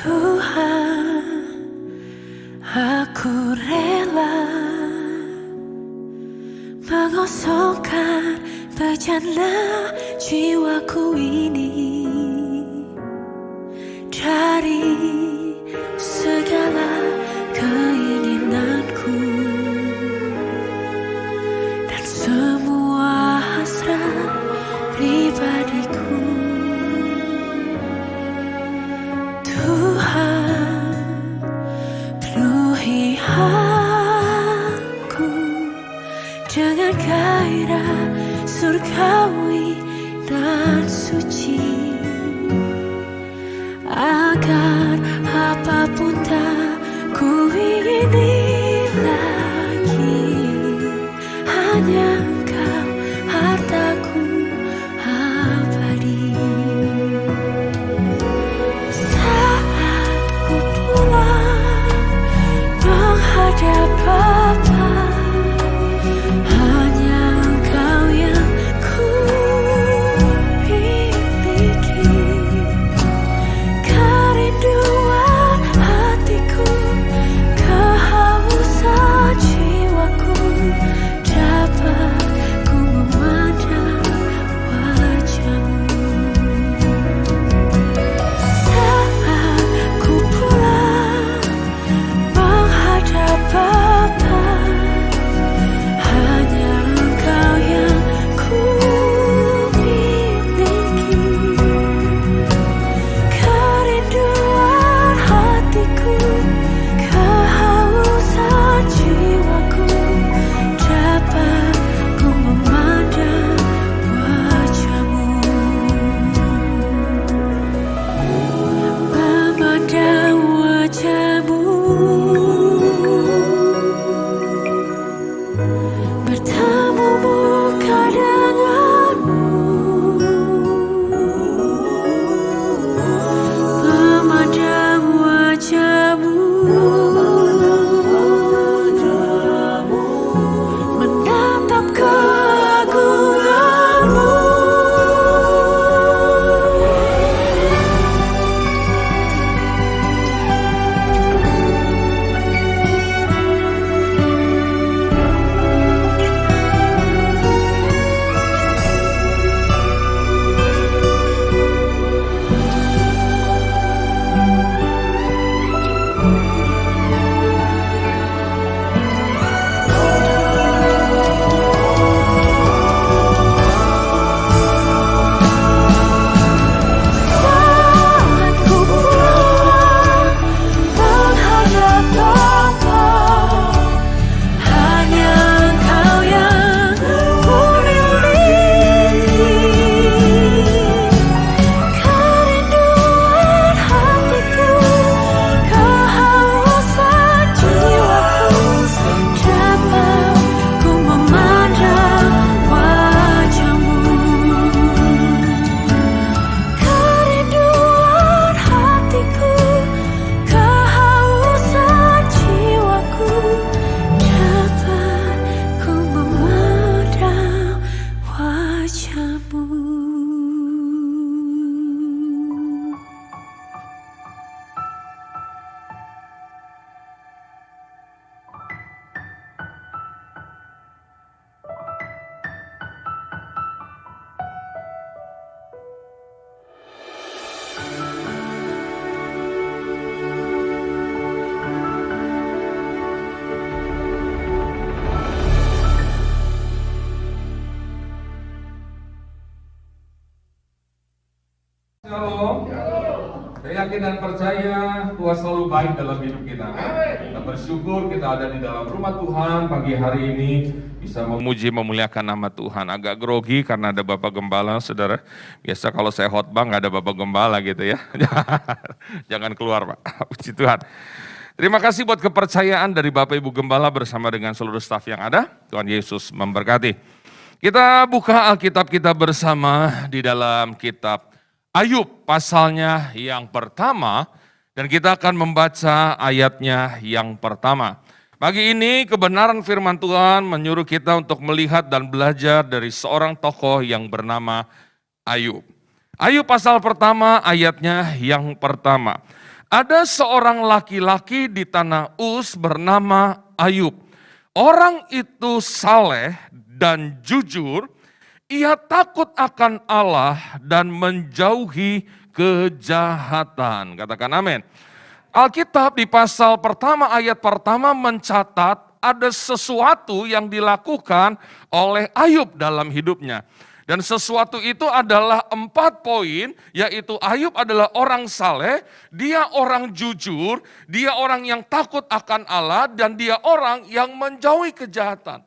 Tuhan, aku rela mengosongkan bejana jiwaku ini dari segala keinginanku dan semua hasrat pribadiku. Tuhan, penuhi aku dengan gairah surgawi dan suci, agar apapun tak ku ingini lagi, hanya Engkau hartaku abadi. Saat ku pulang menghadap Bapa, hanya Engkau yang ku miliki. Kerinduan hatiku, kehausan jiwaku, dapat ku memandang wajah-Mu. Saat ku pulang menghadap Bapa, hanya Engkau yang ku miliki. Kerinduan hatiku, kehausan jiwaku, dapat ku memandang wajah-Mu. Memandang wajah-Mu, bertemu muka denganmu. Memandang wajah-Mu, menatap keagungan-Mu. Saat ku pulang menghadap Bapa, hanya Engkau yang ku miliki. Kerinduan hatiku, kehausan jiwaku, dapat ku memandang wajah-Mu. Kerinduan hatiku, kehausan jiwaku, dapat ku memandang wajah-Mu. Shalom. Saya yakin dan percaya Tuhan selalu baik dalam hidup kita. Kita bersyukur kita ada di dalam rumah Tuhan pagi hari ini, bisa memuji memuliakan nama Tuhan. Agak grogi karena ada Bapak Gembala, saudara. Biasa kalau saya khotbah nggak ada Bapak Gembala gitu ya. Jangan keluar Pak, puji Tuhan. Terima kasih buat kepercayaan dari Bapak Ibu Gembala bersama dengan seluruh staf yang ada. Tuhan Yesus memberkati. Kita buka Alkitab kita bersama di dalam kitab Ayub pasalnya yang pertama, dan kita akan membaca ayatnya yang pertama. Pagi ini kebenaran firman Tuhan menyuruh kita untuk melihat dan belajar dari seorang tokoh yang bernama Ayub. Ayub pasal pertama ayatnya yang pertama. Ada seorang laki-laki di tanah Uz bernama Ayub. Orang itu saleh dan jujur, ia takut akan Allah dan menjauhi kejahatan. Katakan amin. Alkitab di pasal pertama ayat pertama mencatat ada sesuatu yang dilakukan oleh Ayub dalam hidupnya. Dan sesuatu itu adalah 4 poin, yaitu Ayub adalah orang saleh, dia orang jujur, dia orang yang takut akan Allah, dan dia orang yang menjauhi kejahatan.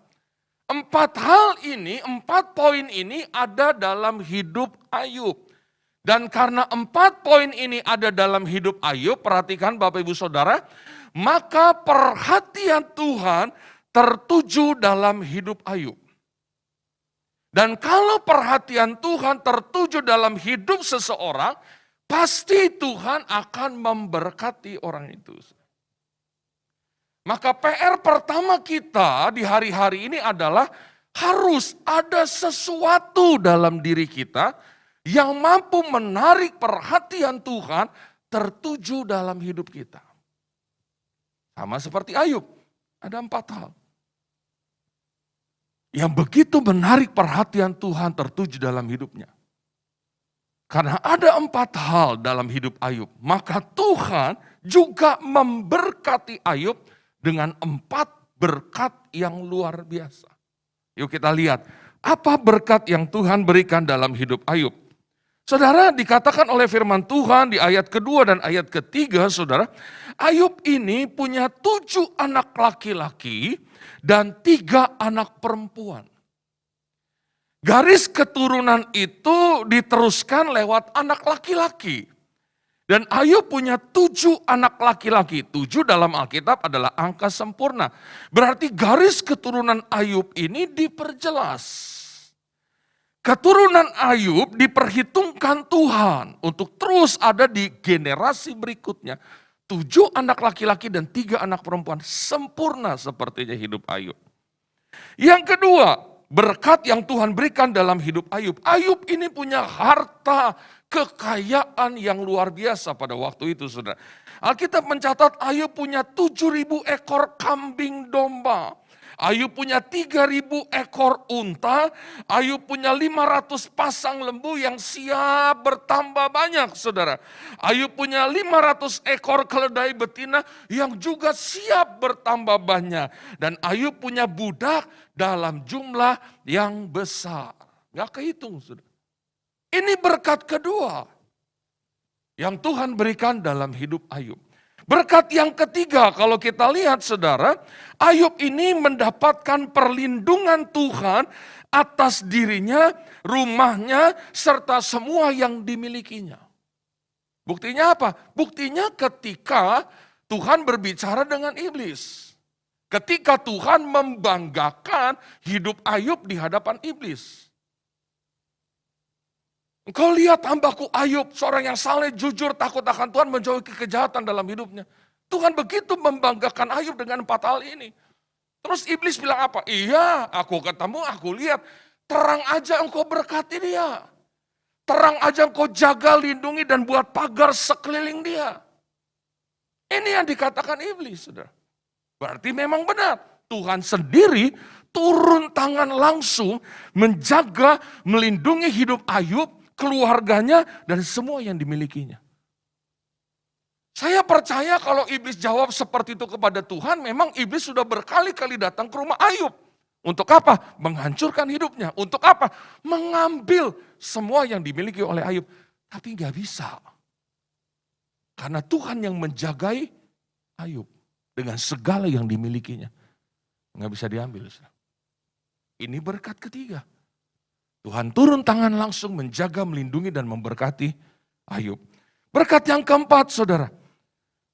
4 hal ini, 4 poin ini ada dalam hidup Ayub. Dan karena 4 poin ini ada dalam hidup Ayub, perhatikan Bapak Ibu Saudara, maka perhatian Tuhan tertuju dalam hidup Ayub. Dan kalau perhatian Tuhan tertuju dalam hidup seseorang, pasti Tuhan akan memberkati orang itu. Maka PR pertama kita di hari-hari ini adalah harus ada sesuatu dalam diri kita yang mampu menarik perhatian Tuhan tertuju dalam hidup kita. Sama seperti Ayub, ada 4 hal yang begitu menarik perhatian Tuhan tertuju dalam hidupnya. Karena ada 4 hal dalam hidup Ayub, maka Tuhan juga memberkati Ayub dengan 4 berkat yang luar biasa. Yuk kita lihat, apa berkat yang Tuhan berikan dalam hidup Ayub. Saudara, dikatakan oleh firman Tuhan di ayat kedua dan ayat ketiga, saudara, Ayub ini punya 7 anak laki-laki dan 3 anak perempuan. Garis keturunan itu diteruskan lewat anak laki-laki. Dan Ayub punya 7 anak laki-laki. 7 dalam Alkitab adalah angka sempurna. Berarti garis keturunan Ayub ini diperjelas. Keturunan Ayub diperhitungkan Tuhan untuk terus ada di generasi berikutnya. 7 anak laki-laki dan 3 anak perempuan, sempurna sepertinya hidup Ayub. Yang kedua, berkat yang Tuhan berikan dalam hidup Ayub. Ayub ini punya harta kekayaan yang luar biasa pada waktu itu, saudara. Alkitab mencatat Ayub punya 7.000 ekor kambing domba. Ayub punya 3.000 ekor unta, Ayub punya 500 pasang lembu yang siap bertambah banyak, saudara. Ayub punya 500 ekor keledai betina yang juga siap bertambah banyak. Dan Ayub punya budak dalam jumlah yang besar. Gak kehitung, saudara. Ini berkat kedua yang Tuhan berikan dalam hidup Ayub. Berkat yang ketiga, kalau kita lihat saudara, Ayub ini mendapatkan perlindungan Tuhan atas dirinya, rumahnya, serta semua yang dimilikinya. Buktinya apa? Buktinya ketika Tuhan berbicara dengan iblis. Ketika Tuhan membanggakan hidup Ayub di hadapan iblis. Engkau lihat hambaku Ayub, seorang yang saleh, jujur, takut akan Tuhan, menjauhi kejahatan dalam hidupnya. Tuhan begitu membanggakan Ayub dengan 4 hal ini. Terus iblis bilang apa? Iya, aku ketemu, aku lihat. Terang aja engkau berkati dia. Terang aja engkau jaga, lindungi, dan buat pagar sekeliling dia. Ini yang dikatakan iblis, saudara. Berarti memang benar. Tuhan sendiri turun tangan langsung menjaga, melindungi hidup Ayub, keluarganya, dan semua yang dimilikinya. Saya percaya kalau iblis jawab seperti itu kepada Tuhan, memang iblis sudah berkali-kali datang ke rumah Ayub. Untuk apa? Menghancurkan hidupnya. Untuk apa? Mengambil semua yang dimiliki oleh Ayub. Tapi gak bisa. Karena Tuhan yang menjagai Ayub dengan segala yang dimilikinya. Gak bisa diambil. Ini berkat ketiga. Tuhan turun tangan langsung menjaga, melindungi, dan memberkati Ayub. Berkat yang keempat, saudara.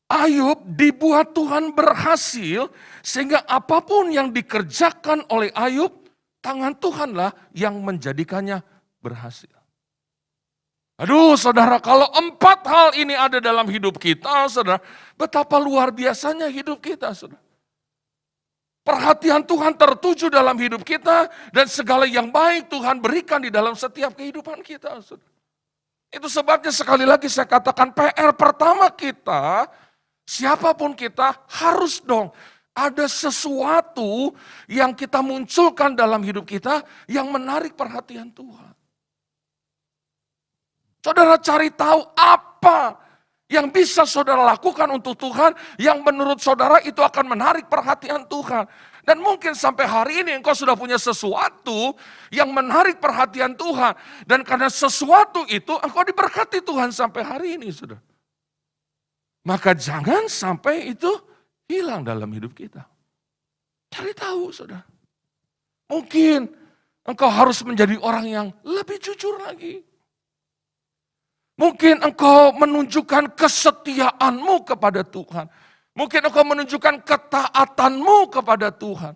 Ayub dibuat Tuhan berhasil, sehingga apapun yang dikerjakan oleh Ayub, tangan Tuhanlah yang menjadikannya berhasil. Aduh saudara, kalau 4 hal ini ada dalam hidup kita, saudara, betapa luar biasanya hidup kita, saudara. Perhatian Tuhan tertuju dalam hidup kita dan segala yang baik Tuhan berikan di dalam setiap kehidupan kita. Saudara. Itu sebabnya sekali lagi saya katakan PR pertama kita, siapapun kita harus dong ada sesuatu yang kita munculkan dalam hidup kita yang menarik perhatian Tuhan. Saudara cari tahu apa yang bisa saudara lakukan untuk Tuhan yang menurut saudara itu akan menarik perhatian Tuhan. Dan mungkin sampai hari ini engkau sudah punya sesuatu yang menarik perhatian Tuhan. Dan karena sesuatu itu engkau diberkati Tuhan sampai hari ini, saudara. Maka jangan sampai itu hilang dalam hidup kita. Cari tahu, saudara. Mungkin engkau harus menjadi orang yang lebih jujur lagi. Mungkin engkau menunjukkan kesetiaanmu kepada Tuhan. Mungkin engkau menunjukkan ketaatanmu kepada Tuhan.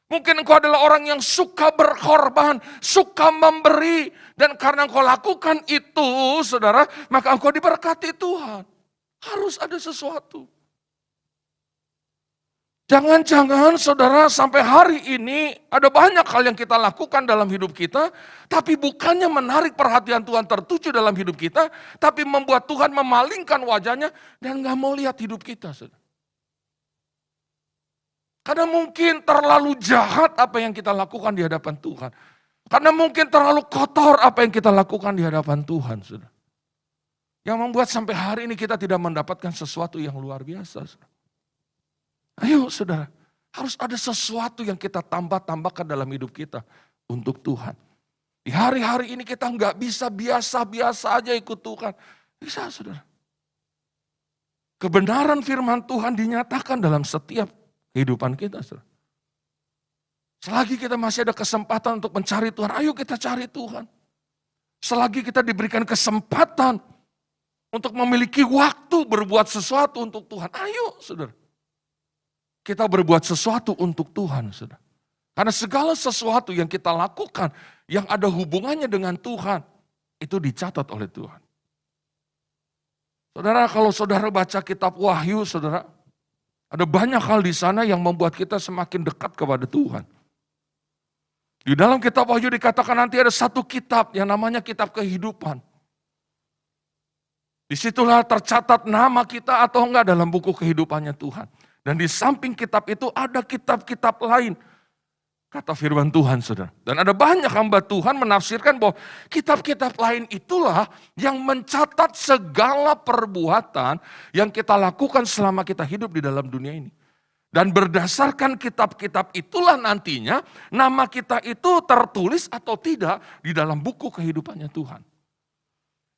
Mungkin engkau adalah orang yang suka berkorban, suka memberi. Dan karena engkau lakukan itu, saudara, maka engkau diberkati Tuhan. Harus ada sesuatu. Jangan-jangan saudara sampai hari ini ada banyak hal yang kita lakukan dalam hidup kita, tapi bukannya menarik perhatian Tuhan tertuju dalam hidup kita, tapi membuat Tuhan memalingkan wajahnya dan gak mau lihat hidup kita. Saudara. Karena mungkin terlalu jahat apa yang kita lakukan di hadapan Tuhan. Karena mungkin terlalu kotor apa yang kita lakukan di hadapan Tuhan. Saudara. Yang membuat sampai hari ini kita tidak mendapatkan sesuatu yang luar biasa. Saudara. Ayo saudara, harus ada sesuatu yang kita tambahkan dalam hidup kita untuk Tuhan. Di hari-hari ini kita nggak bisa biasa-biasa aja ikut Tuhan. Bisa saudara. Kebenaran firman Tuhan dinyatakan dalam setiap kehidupan kita. Saudara. Selagi kita masih ada kesempatan untuk mencari Tuhan, ayo kita cari Tuhan. Selagi kita diberikan kesempatan untuk memiliki waktu berbuat sesuatu untuk Tuhan, ayo saudara. Kita berbuat sesuatu untuk Tuhan, saudara. Karena segala sesuatu yang kita lakukan, yang ada hubungannya dengan Tuhan, itu dicatat oleh Tuhan. Saudara, kalau saudara baca kitab Wahyu, saudara, ada banyak hal di sana yang membuat kita semakin dekat kepada Tuhan. Di dalam kitab Wahyu dikatakan nanti ada satu kitab yang namanya kitab kehidupan. Disitulah tercatat nama kita atau enggak dalam buku kehidupannya Tuhan. Dan di samping kitab itu ada kitab-kitab lain. Kata firman Tuhan, saudara. Dan ada banyak hamba Tuhan menafsirkan bahwa kitab-kitab lain itulah yang mencatat segala perbuatan yang kita lakukan selama kita hidup di dalam dunia ini. Dan berdasarkan kitab-kitab itulah nantinya nama kita itu tertulis atau tidak di dalam buku kehidupannya Tuhan.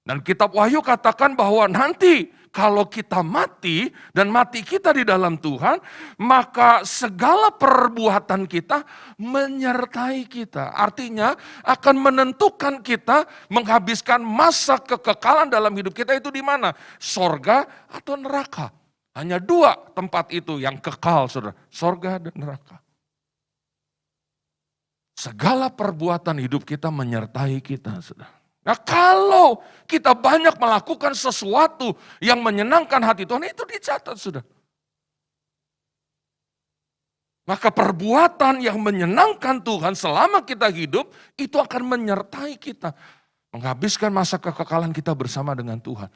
Dan kitab Wahyu katakan bahwa nanti kalau kita mati dan mati kita di dalam Tuhan, maka segala perbuatan kita menyertai kita. Artinya akan menentukan kita menghabiskan masa kekekalan dalam hidup kita itu di mana? Sorga atau neraka. Hanya dua tempat itu yang kekal, saudara. Sorga dan neraka. Segala perbuatan hidup kita menyertai kita, saudara. Nah kalau kita banyak melakukan sesuatu yang menyenangkan hati Tuhan, itu dicatat sudah. Maka perbuatan yang menyenangkan Tuhan selama kita hidup, itu akan menyertai kita. Menghabiskan masa kekekalan kita bersama dengan Tuhan.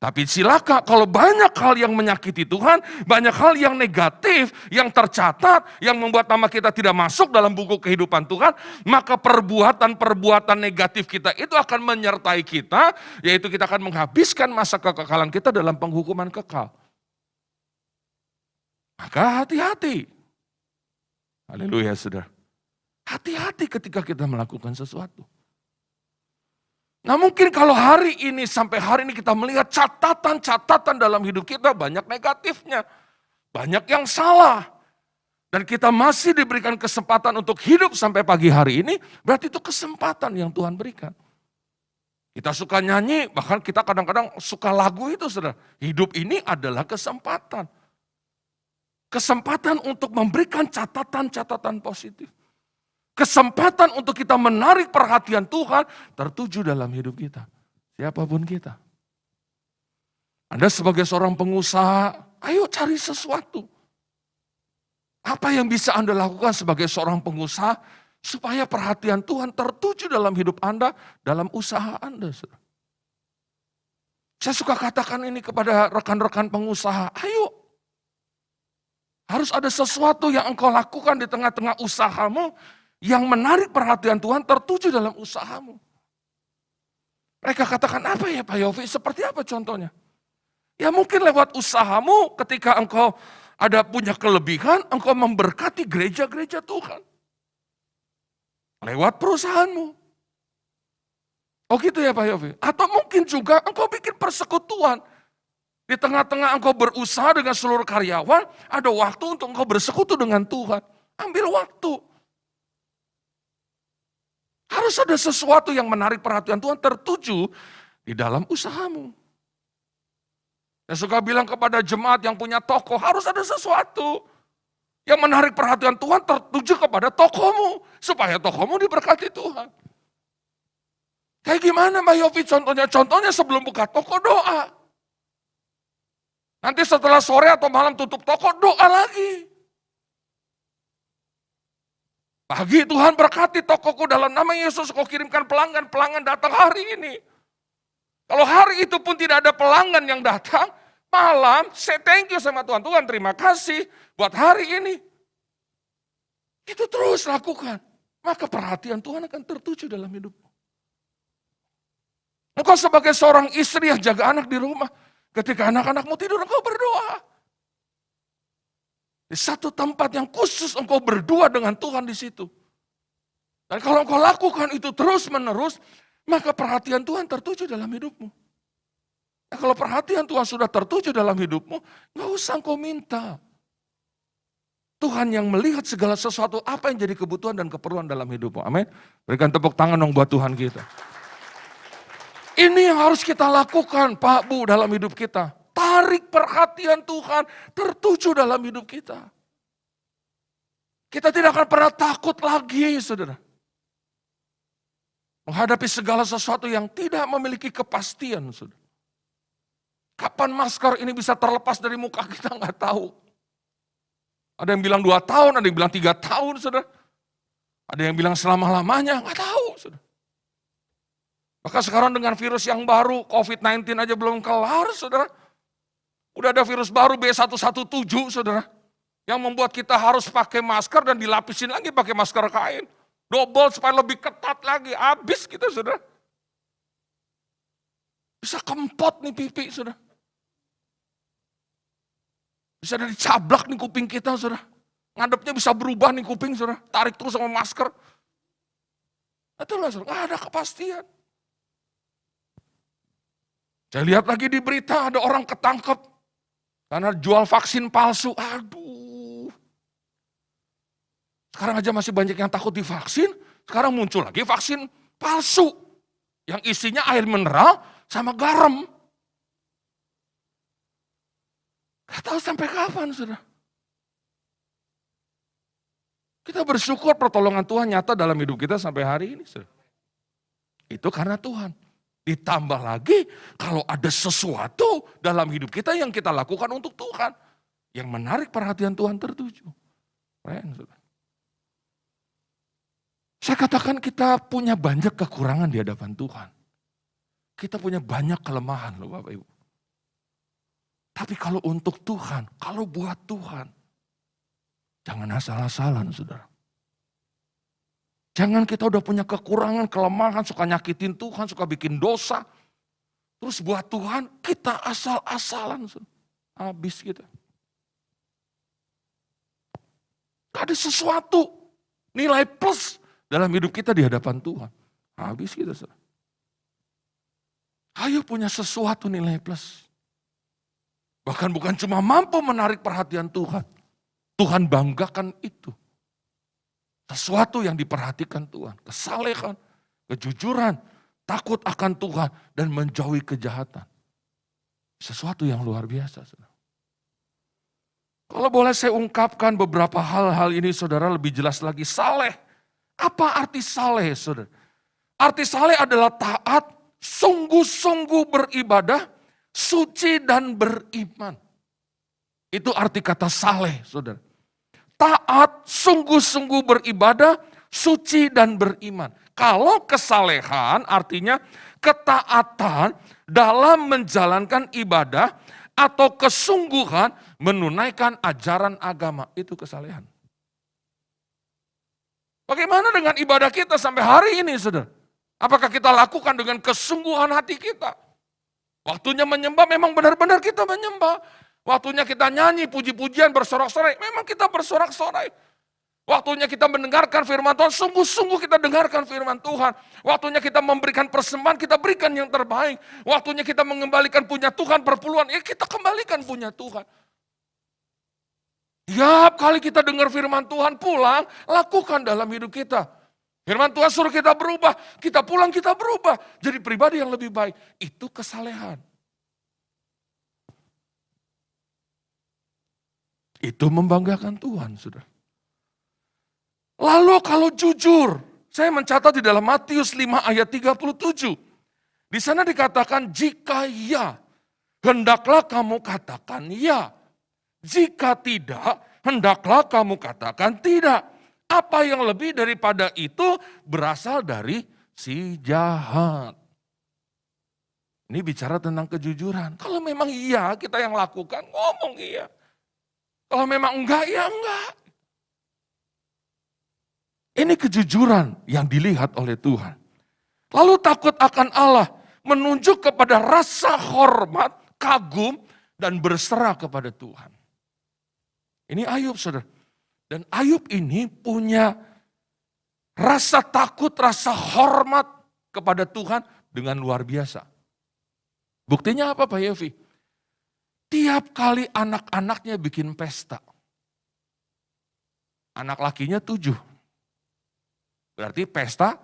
Tapi silakan kalau banyak hal yang menyakiti Tuhan, banyak hal yang negatif, yang tercatat, yang membuat nama kita tidak masuk dalam buku kehidupan Tuhan, maka perbuatan-perbuatan negatif kita itu akan menyertai kita, yaitu kita akan menghabiskan masa kekekalan kita dalam penghukuman kekal. Maka hati-hati. Haleluya saudara. Hati-hati ketika kita melakukan sesuatu. Nah mungkin kalau hari ini sampai hari ini kita melihat catatan-catatan dalam hidup kita banyak negatifnya. Banyak yang salah. Dan kita masih diberikan kesempatan untuk hidup sampai pagi hari ini, berarti itu kesempatan yang Tuhan berikan. Kita suka nyanyi, bahkan kita kadang-kadang suka lagu itu saudara. Hidup ini adalah kesempatan. Kesempatan untuk memberikan catatan-catatan positif. Kesempatan untuk kita menarik perhatian Tuhan tertuju dalam hidup kita. Siapapun kita. Anda sebagai seorang pengusaha, ayo cari sesuatu. Apa yang bisa Anda lakukan sebagai seorang pengusaha supaya perhatian Tuhan tertuju dalam hidup Anda, dalam usaha Anda. Saya suka katakan ini kepada rekan-rekan pengusaha, ayo. Harus ada sesuatu yang engkau lakukan di tengah-tengah usahamu yang menarik perhatian Tuhan tertuju dalam usahamu. Mereka katakan, apa ya Pak Yofi? Seperti apa contohnya? Ya mungkin lewat usahamu ketika engkau ada punya kelebihan, engkau memberkati gereja-gereja Tuhan. Lewat perusahaanmu. Oh gitu ya Pak Yofi? Atau mungkin juga engkau bikin persekutuan. Di tengah-tengah engkau berusaha dengan seluruh karyawan, ada waktu untuk engkau bersekutu dengan Tuhan. Ambil waktu. Harus ada sesuatu yang menarik perhatian Tuhan tertuju di dalam usahamu. Saya suka bilang kepada jemaat yang punya toko, harus ada sesuatu yang menarik perhatian Tuhan tertuju kepada tokomu. Supaya tokomu diberkati Tuhan. Kayak gimana Mbak Yofi contohnya? Contohnya sebelum buka toko doa. Nanti setelah sore atau malam tutup toko doa lagi. Pagi Tuhan berkati tokoku dalam nama Yesus, kau kirimkan pelanggan datang hari ini. Kalau hari itu pun tidak ada pelanggan yang datang, malam saya thank you sama Tuhan. Tuhan terima kasih buat hari ini. Itu terus lakukan. Maka perhatian Tuhan akan tertuju dalam hidupmu. Engkau sebagai seorang istri yang jaga anak di rumah, ketika anak-anakmu tidur engkau berdoa. Di satu tempat yang khusus engkau berdua dengan Tuhan di situ. Dan kalau engkau lakukan itu terus menerus, maka perhatian Tuhan tertuju dalam hidupmu. Nah, kalau perhatian Tuhan sudah tertuju dalam hidupmu, nggak usah engkau minta. Tuhan yang melihat segala sesuatu apa yang jadi kebutuhan dan keperluan dalam hidupmu. Amin. Berikan tepuk tangan dong buat Tuhan kita. Ini yang harus kita lakukan Pak Bu dalam hidup kita. Tarik perhatian Tuhan tertuju dalam hidup kita. Kita tidak akan pernah takut lagi saudara. Menghadapi segala sesuatu yang tidak memiliki kepastian saudara. Kapan masker ini bisa terlepas dari muka kita nggak tahu. Ada yang bilang 2 tahun, ada yang bilang 3 tahun saudara. Ada yang bilang selama-lamanya, nggak tahu saudara. Maka sekarang dengan virus yang baru, COVID-19 aja belum kelar, saudara. Udah ada virus baru B117, saudara. Yang membuat kita harus pakai masker dan dilapisin lagi pakai masker kain. Double supaya lebih ketat lagi, habis kita, saudara. Bisa kempot nih pipi, saudara. Bisa dicablak nih kuping kita, saudara. Ngadepnya bisa berubah nih kuping, saudara. Tarik terus sama masker. Itulah, saudara, nggak ada kepastian. Saya lihat lagi di berita ada orang ketangkep karena jual vaksin palsu. Aduh. Sekarang aja masih banyak yang takut divaksin. Sekarang muncul lagi vaksin palsu. Yang isinya air mineral sama garam. Gak tahu sampai kapan sudah. Kita bersyukur pertolongan Tuhan nyata dalam hidup kita sampai hari ini. Sudah. Itu karena Tuhan. Ditambah lagi kalau ada sesuatu dalam hidup kita yang kita lakukan untuk Tuhan. Yang menarik perhatian Tuhan tertuju. Saya katakan kita punya banyak kekurangan di hadapan Tuhan. Kita punya banyak kelemahan loh Bapak Ibu. Tapi kalau untuk Tuhan, kalau buat Tuhan, jangan asal-asalan saudara. Jangan kita udah punya kekurangan, kelemahan, suka nyakitin Tuhan, suka bikin dosa. Terus buat Tuhan, kita asal-asalan. Habis kita. Gak ada sesuatu, nilai plus dalam hidup kita di hadapan Tuhan. Habis kita. Ayo punya sesuatu nilai plus. Bahkan bukan cuma mampu menarik perhatian Tuhan. Tuhan banggakan itu. Sesuatu yang diperhatikan Tuhan, kesalehan, kejujuran, takut akan Tuhan, dan menjauhi kejahatan. Sesuatu yang luar biasa. Saudara. Kalau boleh saya ungkapkan beberapa hal-hal ini saudara lebih jelas lagi. Saleh, apa arti saleh saudara? Arti saleh adalah taat, sungguh-sungguh beribadah, suci dan beriman. Itu arti kata saleh saudara. Taat, sungguh-sungguh beribadah, suci dan beriman. Kalau kesalehan artinya ketaatan dalam menjalankan ibadah atau kesungguhan menunaikan ajaran agama. Itu kesalehan. Bagaimana dengan ibadah kita sampai hari ini, saudara? Apakah kita lakukan dengan kesungguhan hati kita? Waktunya menyembah memang benar-benar kita menyembah. Waktunya kita nyanyi puji-pujian bersorak-sorai, memang kita bersorak-sorai. Waktunya kita mendengarkan firman Tuhan, sungguh-sungguh kita dengarkan firman Tuhan. Waktunya kita memberikan persembahan, kita berikan yang terbaik. Waktunya kita mengembalikan punya Tuhan perpuluhan, ya kita kembalikan punya Tuhan. Tiap kali kita dengar firman Tuhan pulang, lakukan dalam hidup kita. Firman Tuhan suruh kita berubah, kita pulang kita berubah. Jadi pribadi yang lebih baik, itu kesalehan. Itu membanggakan Tuhan, saudara. Lalu kalau jujur, saya mencatat di dalam Matius 5 ayat 37. Di sana dikatakan jika ya, hendaklah kamu katakan ya. Jika tidak, hendaklah kamu katakan tidak. Apa yang lebih daripada itu berasal dari si jahat. Ini bicara tentang kejujuran. Kalau memang iya kita yang lakukan, ngomong iya. Kalau memang enggak, ya enggak. Ini kejujuran yang dilihat oleh Tuhan. Lalu takut akan Allah menunjuk kepada rasa hormat, kagum, dan berserah kepada Tuhan. Ini Ayub, saudara. Dan Ayub ini punya rasa takut, rasa hormat kepada Tuhan dengan luar biasa. Buktinya apa Pak Yevi? Tiap kali anak-anaknya bikin pesta. Anak lakinya 7. Berarti pesta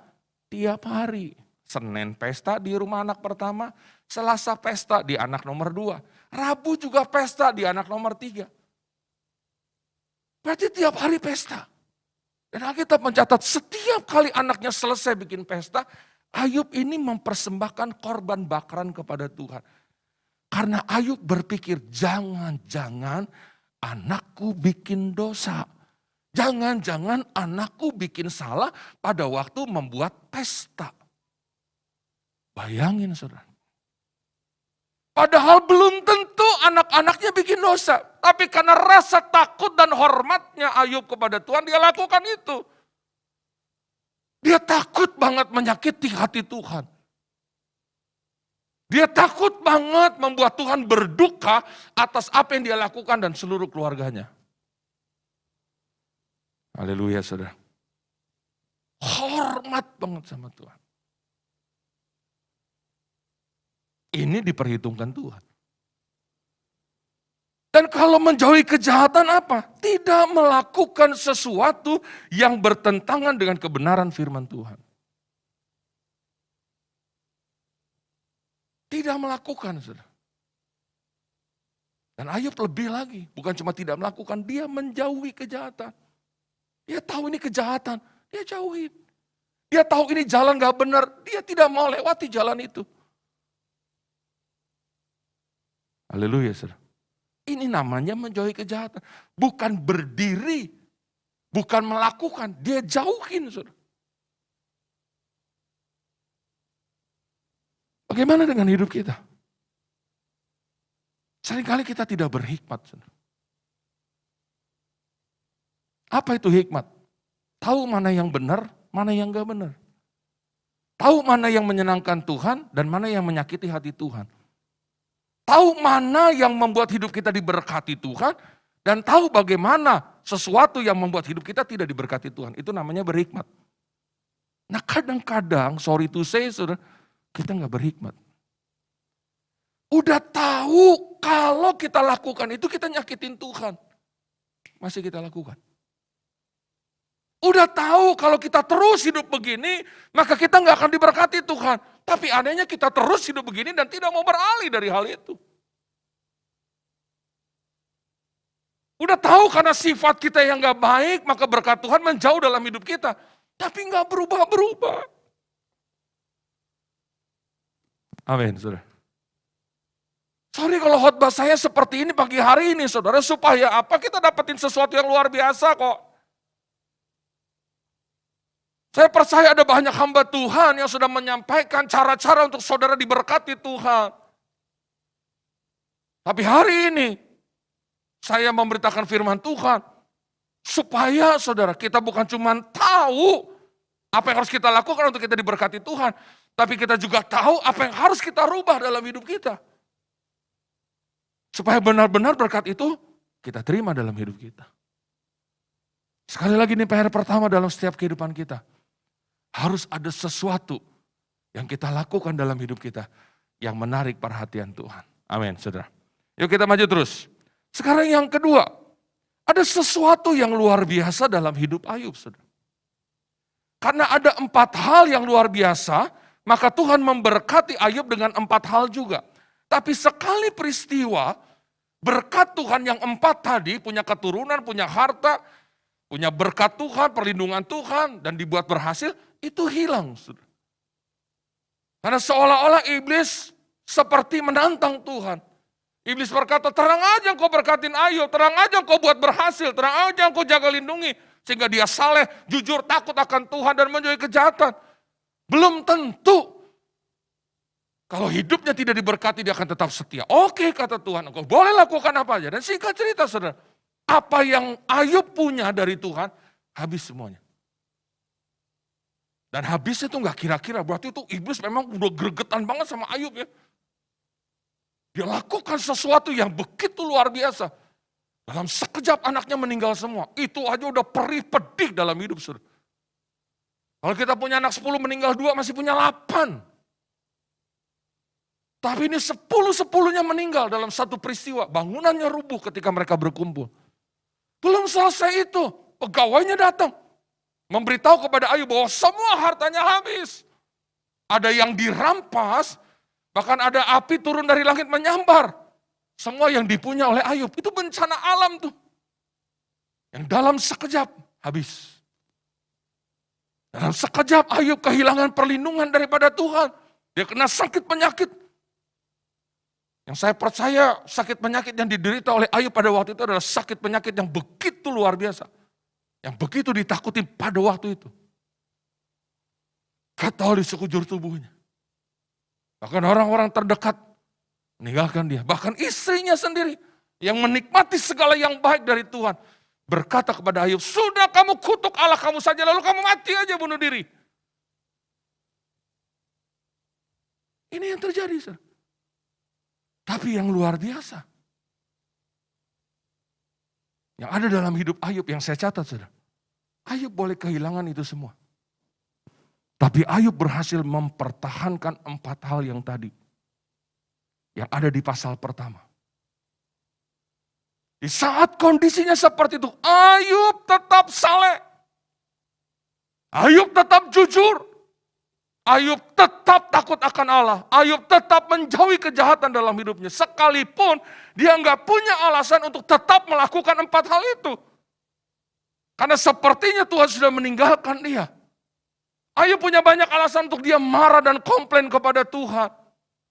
tiap hari. Senin pesta di rumah anak pertama, Selasa pesta di anak nomor 2. Rabu juga pesta di anak nomor 3. Berarti tiap hari pesta. Dan Alkitab mencatat setiap kali anaknya selesai bikin pesta, Ayub ini mempersembahkan korban bakaran kepada Tuhan. Karena Ayub berpikir jangan-jangan anakku bikin dosa. Jangan-jangan anakku bikin salah pada waktu membuat pesta. Bayangin saudara. Padahal belum tentu anak-anaknya bikin dosa. Tapi karena rasa takut dan hormatnya Ayub kepada Tuhan, dia lakukan itu. Dia takut banget menyakiti hati Tuhan. Dia takut banget membuat Tuhan berduka atas apa yang dia lakukan dan seluruh keluarganya. Haleluya saudara. Hormat banget sama Tuhan. Ini diperhitungkan Tuhan. Dan kalau menjauhi kejahatan apa? Tidak melakukan sesuatu yang bertentangan dengan kebenaran firman Tuhan. Tidak melakukan, saudara. Dan Ayub lebih lagi, bukan cuma tidak melakukan, dia menjauhi kejahatan. Dia tahu ini kejahatan, dia jauhin. Dia tahu ini jalan gak benar, dia tidak mau lewati jalan itu. Haleluya, saudara. Ini namanya menjauhi kejahatan. Bukan berdiri, bukan melakukan, dia jauhin, saudara. Bagaimana dengan hidup kita? Seringkali kita tidak berhikmat, saudara. Apa itu hikmat? Tahu mana yang benar, mana yang gak benar. Tahu mana yang menyenangkan Tuhan dan mana yang menyakiti hati Tuhan. Tahu mana yang membuat hidup kita diberkati Tuhan dan tahu bagaimana sesuatu yang membuat hidup kita tidak diberkati Tuhan. Itu namanya berhikmat. Nah kadang-kadang, sorry to say, saudara, kita gak berhikmat. Udah tahu kalau kita lakukan itu kita nyakitin Tuhan. Masih kita lakukan. Udah tahu kalau kita terus hidup begini, maka kita nggak akan diberkati Tuhan. Tapi anehnya kita terus hidup begini dan tidak mau beralih dari hal itu. Udah tahu karena sifat kita yang nggak baik, maka berkat Tuhan menjauh dalam hidup kita. Tapi nggak berubah-berubah. Amin, saudara. Sorry kalau khotbah saya seperti ini pagi hari ini, saudara. Supaya apa? Kita dapetin sesuatu yang luar biasa kok. Saya percaya ada banyak hamba Tuhan yang sudah menyampaikan cara-cara untuk saudara diberkati Tuhan. Tapi hari ini, saya memberitakan firman Tuhan, supaya saudara kita bukan cuma tahu apa yang harus kita lakukan untuk kita diberkati Tuhan, tapi kita juga tahu apa yang harus kita rubah dalam hidup kita. Supaya benar-benar berkat itu kita terima dalam hidup kita. Sekali lagi ini PR pertama dalam setiap kehidupan kita. Harus ada sesuatu yang kita lakukan dalam hidup kita yang menarik perhatian Tuhan. Amin, saudara. Yuk kita maju terus. Sekarang yang kedua, ada sesuatu yang luar biasa dalam hidup Ayub, saudara. Karena ada 4 hal yang luar biasa, maka Tuhan memberkati Ayub dengan 4 hal juga. Tapi sekali peristiwa, berkat Tuhan yang 4 tadi, punya keturunan, punya harta, punya berkat Tuhan, perlindungan Tuhan, dan dibuat berhasil, itu hilang. Saudara. Karena seolah-olah iblis seperti menantang Tuhan. Iblis berkata, terang aja engkau berkatin Ayub, terang aja engkau buat berhasil, terang aja engkau jaga lindungi. Sehingga dia saleh, jujur, takut akan Tuhan dan menjauhi kejahatan. Belum tentu. Kalau hidupnya tidak diberkati, dia akan tetap setia. Oke, kata Tuhan, engkau boleh lakukan apa aja. Dan singkat cerita, saudara, apa yang Ayub punya dari Tuhan, habis semuanya. Dan habisnya itu nggak kira-kira, berarti itu iblis memang udah gregetan banget sama Ayub ya. Dia lakukan sesuatu yang begitu luar biasa. Dalam sekejap anaknya meninggal semua. Itu aja udah perih pedih dalam hidup, saudara. Kalau kita punya anak 10 meninggal 2, masih punya 8. Tapi ini 10-10-nya meninggal dalam satu peristiwa. Bangunannya rubuh ketika mereka berkumpul. Belum selesai itu, pegawainya datang. Memberitahu kepada Ayub bahwa semua hartanya habis. Ada yang dirampas, bahkan ada api turun dari langit menyambar. Semua yang dipunya oleh Ayub, itu bencana alam tuh. Yang dalam sekejap habis. Dalam sekejap Ayub kehilangan perlindungan daripada Tuhan. Dia kena sakit penyakit. Yang saya percaya sakit penyakit yang diderita oleh Ayub pada waktu itu adalah sakit penyakit yang begitu luar biasa. Yang begitu ditakuti pada waktu itu. Gatal di sekujur tubuhnya. Bahkan orang-orang terdekat meninggalkan dia. Bahkan istrinya sendiri yang menikmati segala yang baik dari Tuhan. Berkata kepada Ayub, sudah kamu kutuk Allah kamu saja lalu kamu mati aja bunuh diri. Ini yang terjadi, saudara. Tapi yang luar biasa. Yang ada dalam hidup Ayub yang saya catat, saudara. Ayub boleh kehilangan itu semua. Tapi Ayub berhasil mempertahankan 4 hal yang tadi. Yang ada di pasal pertama. Di saat kondisinya seperti itu, Ayub tetap saleh. Ayub tetap jujur. Ayub tetap takut akan Allah. Ayub tetap menjauhi kejahatan dalam hidupnya. Sekalipun dia nggak punya alasan untuk tetap melakukan 4 hal itu. Karena sepertinya Tuhan sudah meninggalkan dia. Ayub punya banyak alasan untuk dia marah dan komplain kepada Tuhan.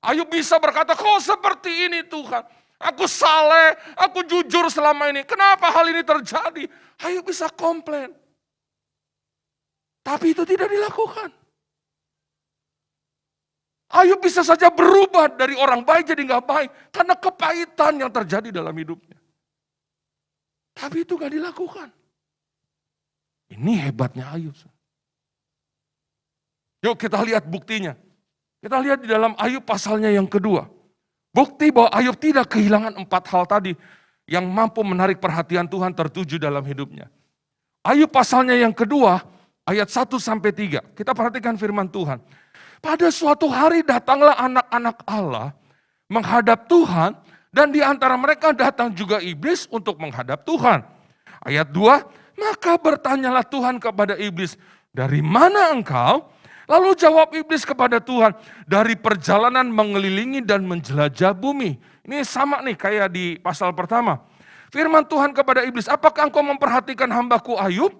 Ayub bisa berkata, kok seperti ini Tuhan? Aku saleh, aku jujur selama ini. Kenapa hal ini terjadi? Ayub bisa komplain. Tapi itu tidak dilakukan. Ayub bisa saja berubah dari orang baik jadi nggak baik. Karena kepahitan yang terjadi dalam hidupnya. Tapi itu nggak dilakukan. Ini hebatnya Ayub. Yuk kita lihat buktinya. Kita lihat di dalam Ayub pasalnya yang kedua. Bukti bahwa Ayub tidak kehilangan 4 hal tadi yang mampu menarik perhatian Tuhan tertuju dalam hidupnya. Ayub pasalnya yang kedua, ayat 1-3. Kita perhatikan firman Tuhan. Pada suatu hari datanglah anak-anak Allah menghadap Tuhan dan di antara mereka datang juga iblis untuk menghadap Tuhan. Ayat 2, maka bertanyalah Tuhan kepada iblis, dari mana engkau? Lalu jawab iblis kepada Tuhan, dari perjalanan mengelilingi dan menjelajah bumi. Ini sama nih kayak di pasal pertama. Firman Tuhan kepada iblis, apakah engkau memperhatikan hambaku Ayub?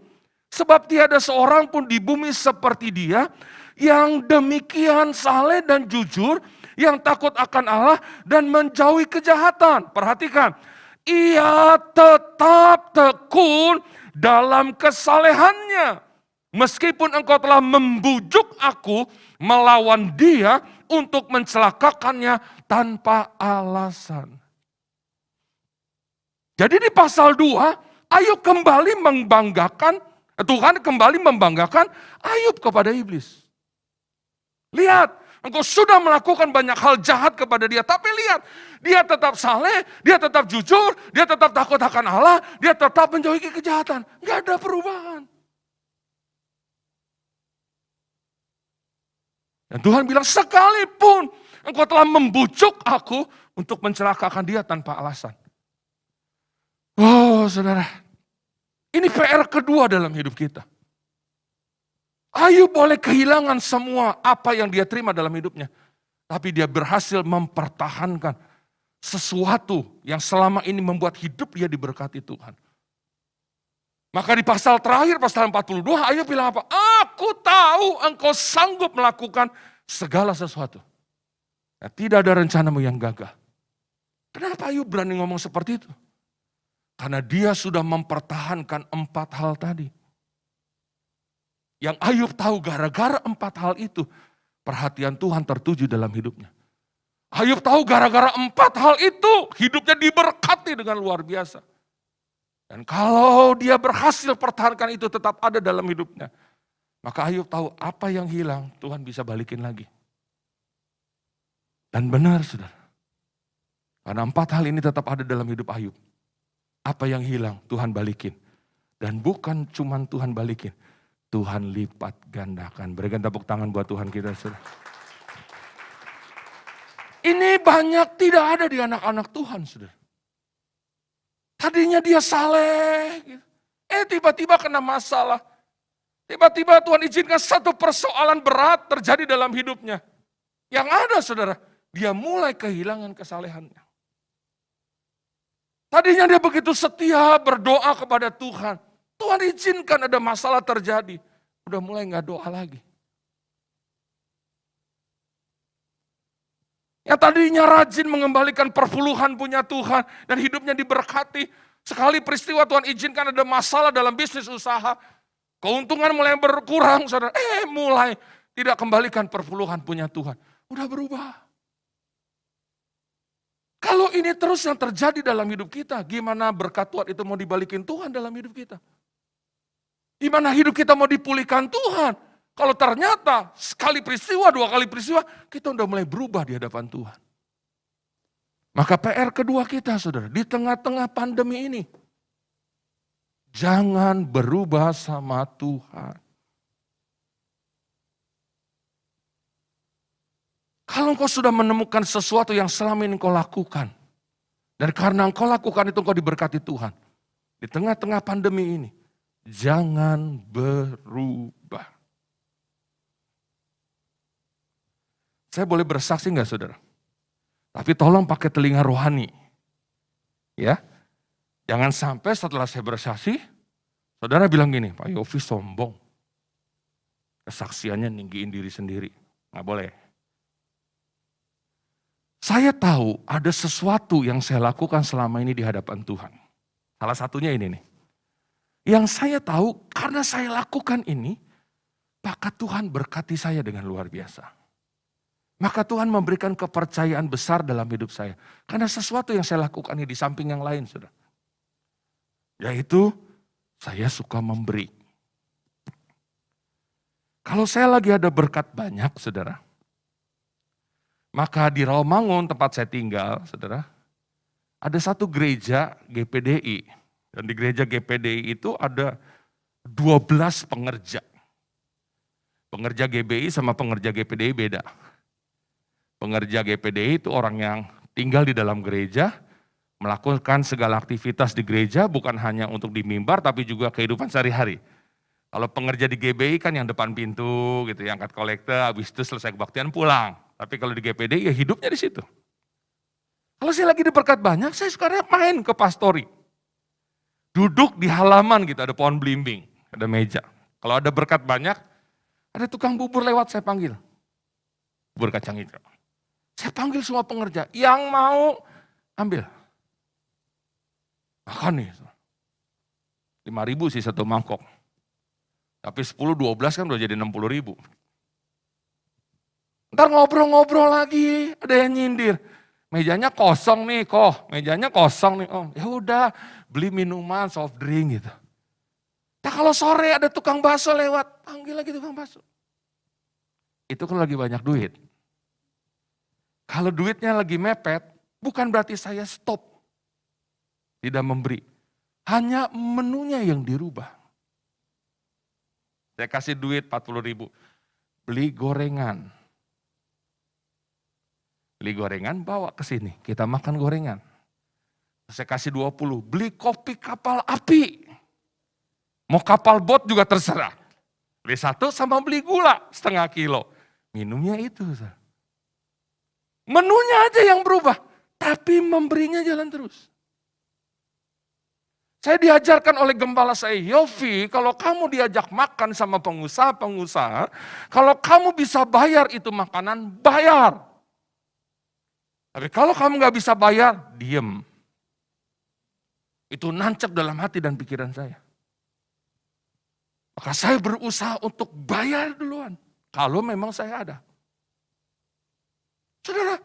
Sebab tiada seorang pun di bumi seperti dia, yang demikian saleh dan jujur, yang takut akan Allah dan menjauhi kejahatan. Perhatikan, ia tetap tekun dalam kesalehannya. Meskipun engkau telah membujuk aku melawan dia untuk mencelakakannya tanpa alasan. Jadi di pasal 2, Ayub kembali membanggakan, Tuhan kembali membanggakan Ayub kepada iblis. Lihat, engkau sudah melakukan banyak hal jahat kepada dia, tapi lihat, dia tetap saleh, dia tetap jujur, dia tetap takut akan Allah, dia tetap menjauhi kejahatan. Gak ada perubahan. Dan Tuhan bilang, sekalipun engkau telah membujuk aku untuk mencelakakan dia tanpa alasan. Oh saudara, ini PR kedua dalam hidup kita. Ayub boleh kehilangan semua apa yang dia terima dalam hidupnya. Tapi dia berhasil mempertahankan sesuatu yang selama ini membuat hidup dia diberkati Tuhan. Maka di pasal terakhir, pasal 42, Ayub bilang apa? Aku tahu engkau sanggup melakukan segala sesuatu. Ya, tidak ada rencanamu yang gagal. Kenapa Ayub berani ngomong seperti itu? Karena dia sudah mempertahankan 4 hal tadi. Yang Ayub tahu gara-gara 4 hal itu, perhatian Tuhan tertuju dalam hidupnya. Ayub tahu gara-gara 4 hal itu, hidupnya diberkati dengan luar biasa. Dan kalau dia berhasil pertahankan itu tetap ada dalam hidupnya, maka Ayub tahu apa yang hilang Tuhan bisa balikin lagi. Dan benar saudara, karena 4 hal ini tetap ada dalam hidup Ayub. Apa yang hilang Tuhan balikin. Dan bukan cuma Tuhan balikin, Tuhan lipat gandakan. Berikan tepuk tangan buat Tuhan kita saudara. Ini banyak tidak ada di anak-anak Tuhan saudara. Tadinya dia saleh, gitu. Tiba-tiba kena masalah. Tiba-tiba Tuhan izinkan satu persoalan berat terjadi dalam hidupnya. Yang ada saudara, dia mulai kehilangan kesalehannya. Tadinya dia begitu setia berdoa kepada Tuhan. Tuhan izinkan ada masalah terjadi. Udah mulai gak doa lagi. Yang tadinya rajin mengembalikan perpuluhan punya Tuhan dan hidupnya diberkati. Sekali peristiwa Tuhan izinkan ada masalah dalam bisnis usaha. Keuntungan mulai berkurang, saudara. Mulai tidak kembalikan perpuluhan punya Tuhan. Udah berubah. Kalau ini terus yang terjadi dalam hidup kita, gimana berkat Tuhan itu mau dibalikin Tuhan dalam hidup kita? Gimana hidup kita mau dipulihkan Tuhan? Kalau ternyata sekali peristiwa, 2 kali peristiwa, kita udah mulai berubah di hadapan Tuhan. Maka PR kedua kita saudara, di tengah-tengah pandemi ini, jangan berubah sama Tuhan. Kalau engkau sudah menemukan sesuatu yang selama ini engkau lakukan, dan karena engkau lakukan itu engkau diberkati Tuhan, di tengah-tengah pandemi ini, jangan berubah. Saya boleh bersaksi enggak saudara? Tapi tolong pakai telinga rohani. Ya, jangan sampai setelah saya bersaksi, saudara bilang gini, Pak Yofi sombong. Kesaksiannya ninggiin diri sendiri. Nggak boleh. Saya tahu ada sesuatu yang saya lakukan selama ini di hadapan Tuhan. Salah satunya ini nih. Yang saya tahu karena saya lakukan ini, maka Tuhan berkati saya dengan luar biasa. Maka Tuhan memberikan kepercayaan besar dalam hidup saya. Karena sesuatu yang saya lakukan ini di samping yang lain, saudara. Yaitu saya suka memberi. Kalau saya lagi ada berkat banyak, saudara. Maka di Rawamangun tempat saya tinggal, saudara. Ada satu gereja GPDI. Dan di gereja GPDI itu ada 12 pengerja. Pengerja GBI sama pengerja GPDI beda. Pengerja GPDI itu orang yang tinggal di dalam gereja, melakukan segala aktivitas di gereja, bukan hanya untuk di mimbar, tapi juga kehidupan sehari-hari. Kalau pengerja di GBI kan yang depan pintu, gitu, yang angkat kolekte, habis itu selesai kebaktian pulang. Tapi kalau di GPDI ya hidupnya di situ. Kalau saya lagi diberkat banyak, saya suka main ke pastori. Duduk di halaman gitu, ada pohon belimbing, ada meja. Kalau ada berkat banyak, ada tukang bubur lewat, saya panggil. Bubur kacang hijau. Saya panggil semua pengerja, yang mau ambil. Makan nih, 5.000 sih satu mangkok. Tapi 10-12 kan udah jadi 60.000. Ntar ngobrol-ngobrol lagi, ada yang nyindir. Mejanya kosong nih kok, mejanya kosong nih om. Ya udah, beli minuman, soft drink gitu. Nah kalau sore ada tukang bakso lewat, panggil lagi tukang bakso. Itu kan lagi banyak duit. Kalau duitnya lagi mepet, bukan berarti saya stop. Tidak memberi. Hanya menunya yang dirubah. Saya kasih duit 40.000. Beli gorengan. Beli gorengan bawa ke sini. Kita makan gorengan. Saya kasih 20. Beli kopi kapal api. Mau kapal bot juga terserah. Beli 1 sama beli gula 0,5 kilo. Minumnya itu. Menunya aja yang berubah. Tapi memberinya jalan terus. Saya diajarkan oleh gembala saya, Yofi, kalau kamu diajak makan sama pengusaha-pengusaha, kalau kamu bisa bayar itu makanan, bayar. Tapi kalau kamu gak bisa bayar, diem. Itu nancep dalam hati dan pikiran saya. Maka saya berusaha untuk bayar duluan, kalau memang saya ada. Saudara,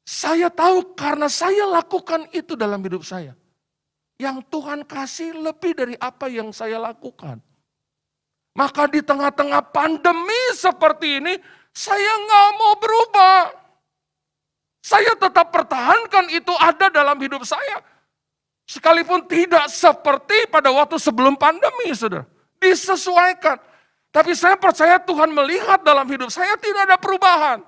saya tahu karena saya lakukan itu dalam hidup saya. Yang Tuhan kasih lebih dari apa yang saya lakukan. Maka di tengah-tengah pandemi seperti ini, saya nggak mau berubah. Saya tetap pertahankan itu ada dalam hidup saya. Sekalipun tidak seperti pada waktu sebelum pandemi, saudara. Disesuaikan. Tapi saya percaya Tuhan melihat dalam hidup saya tidak ada perubahan.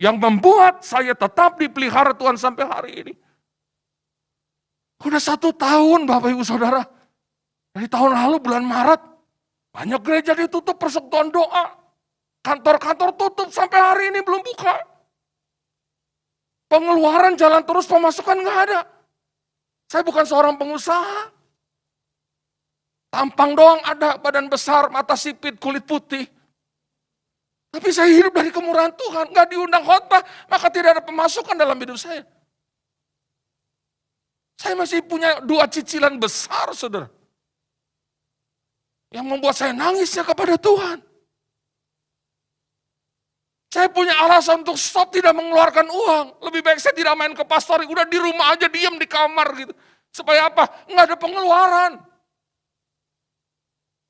Yang membuat saya tetap dipelihara Tuhan sampai hari ini. Udah 1 tahun Bapak Ibu Saudara. Dari tahun lalu bulan Maret, banyak gereja ditutup persekutuan doa. Kantor-kantor tutup sampai hari ini belum buka. Pengeluaran jalan terus, pemasukan nggak ada. Saya bukan seorang pengusaha. Tampang doang ada, badan besar, mata sipit, kulit putih. Tapi saya hidup dari kemurahan Tuhan, nggak diundang khotbah, maka tidak ada pemasukan dalam hidup saya. Saya masih punya 2 cicilan besar, saudara. Yang membuat saya nangisnya kepada Tuhan. Saya punya alasan untuk stop tidak mengeluarkan uang. Lebih baik saya tidak main ke pastori, udah di rumah aja diam di kamar gitu. Supaya apa? Nggak ada pengeluaran.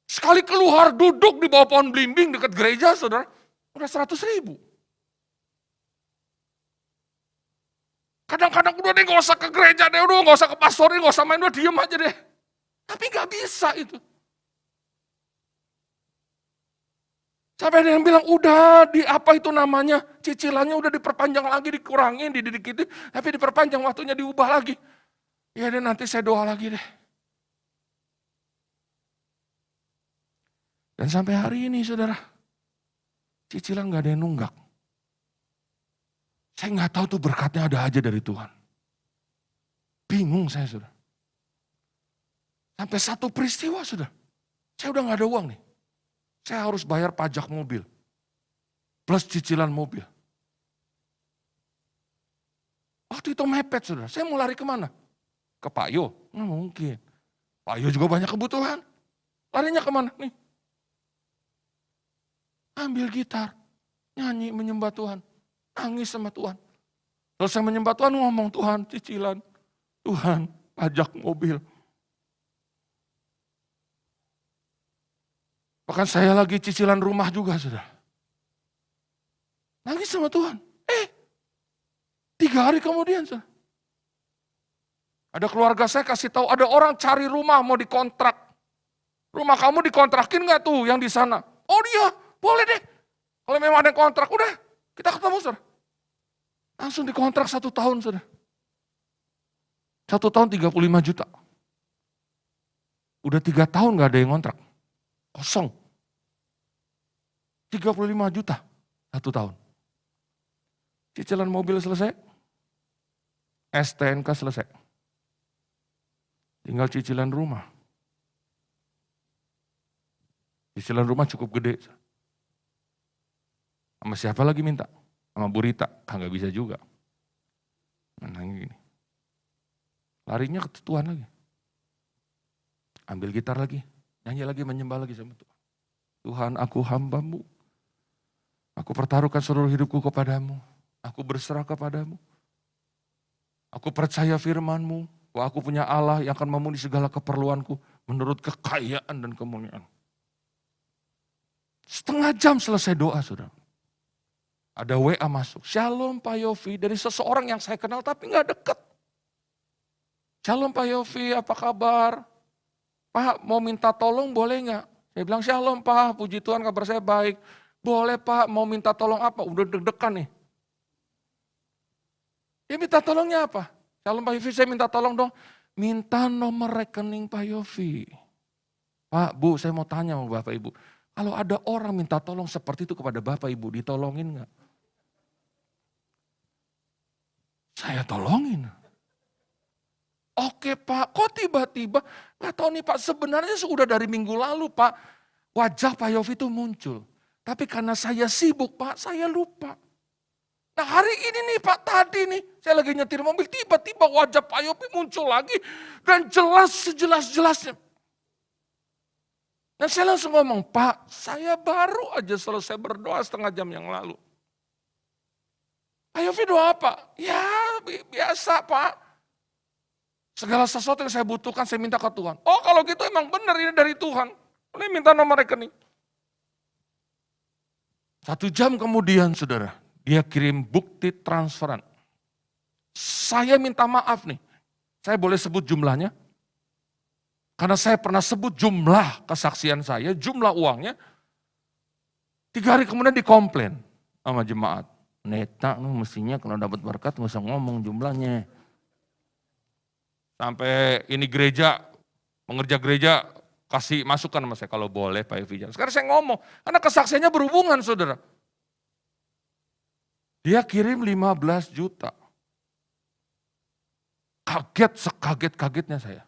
Sekali keluar duduk di bawah pohon belimbing dekat gereja, saudara. Udah 100.000. Kadang-kadang udah deh gak usah ke gereja deh, udah gak usah ke pastor, gak usah main, udah diem aja deh. Tapi gak bisa itu. Sampai ada yang bilang, udah di apa itu namanya, cicilannya udah diperpanjang lagi, dikurangin, didikitin, tapi diperpanjang waktunya diubah lagi. Ya deh nanti saya doa lagi deh. Dan sampai hari ini saudara, cicilan gak ada yang nunggak. Saya gak tahu tuh berkatnya ada aja dari Tuhan. Bingung saya sudah. Sampai satu peristiwa sudah. Saya udah gak ada uang nih. Saya harus bayar pajak mobil. Plus cicilan mobil. Waktu itu mepet sudah. Saya mau lari kemana? Ke Pak Yo? Nggak mungkin. Pak Yo juga banyak kebutuhan. Larinya kemana? Nih. Ambil gitar, nyanyi menyembah Tuhan, nangis sama Tuhan. Terus saya menyembah Tuhan ngomong, Tuhan cicilan, Tuhan pajak mobil. Bahkan saya lagi cicilan rumah juga sudah. Nangis sama Tuhan. 3 hari kemudian sudah. Ada keluarga saya kasih tahu, ada orang cari rumah mau dikontrak. Rumah kamu dikontrakin gak tuh yang di sana? Oh dia. Boleh deh. Kalau memang ada kontrak, udah kita ketemu saudara. Langsung dikontrak 1 tahun saudara. 1 tahun 35 juta. Udah 3 tahun gak ada yang kontrak. Kosong. 35 juta 1 tahun. Cicilan mobil selesai. STNK selesai. Tinggal cicilan rumah. Cicilan rumah cukup gede. Sama siapa lagi minta? Sama Bu Rita, kagak bisa juga. Nah gini. larinya ke Tuhan lagi. Ambil gitar lagi, nyanyi lagi, menyembah lagi sama Tuhan. Tuhan, aku hamba-Mu. Aku pertaruhkan seluruh hidupku kepadamu. Aku berserah kepadamu. Aku percaya firman-Mu, bahwa aku punya Allah yang akan memenuhi segala keperluanku menurut kekayaan dan kemuliaan. Setengah jam selesai doa, saudara. Ada WA masuk. Shalom Pak Yofi, dari seseorang yang saya kenal tapi gak deket. Shalom Pak Yofi, apa kabar? Pak, mau minta tolong boleh gak? Saya bilang, shalom Pak, puji Tuhan kabar saya baik. Boleh Pak, mau minta tolong apa? Udah deg-degan nih. Dia minta tolongnya apa? Shalom Pak Yofi, saya minta tolong dong. Minta nomor rekening Pak Yofi. Pak, Bu, saya mau tanya sama Bapak Ibu. Kalau ada orang minta tolong seperti itu kepada Bapak Ibu, ditolongin gak? Saya tolongin. Oke Pak, kok tiba-tiba, gak tahu nih Pak, sebenarnya sudah dari minggu lalu Pak, wajah Pak Yofi itu muncul. Tapi karena saya sibuk Pak, saya lupa. Nah hari ini nih Pak, tadi nih, saya lagi nyetir mobil, tiba-tiba wajah Pak Yofi muncul lagi. Dan jelas sejelas-jelasnya. Dan saya langsung ngomong, Pak, saya baru aja selesai berdoa setengah jam yang lalu. Pak Yofi doa apa? Ya biasa Pak. Segala sesuatu yang saya butuhkan saya minta ke Tuhan. Oh kalau gitu emang benar ini dari Tuhan. Ini minta nomor rekening. 1 jam kemudian saudara, dia kirim bukti transferan. Saya minta maaf nih, saya boleh sebut jumlahnya? Karena saya pernah sebut jumlah kesaksian saya, jumlah uangnya. 3 hari kemudian dikomplain sama jemaat. Neta mestinya kalau dapat berkat nggak usah ngomong jumlahnya. Sampai ini gereja, pengerja gereja kasih masukan sama saya, kalau boleh Pak Yofi. Sekarang saya ngomong, karena kesaksiannya berhubungan saudara. Dia kirim 15 juta. Kaget, sekaget-kagetnya saya.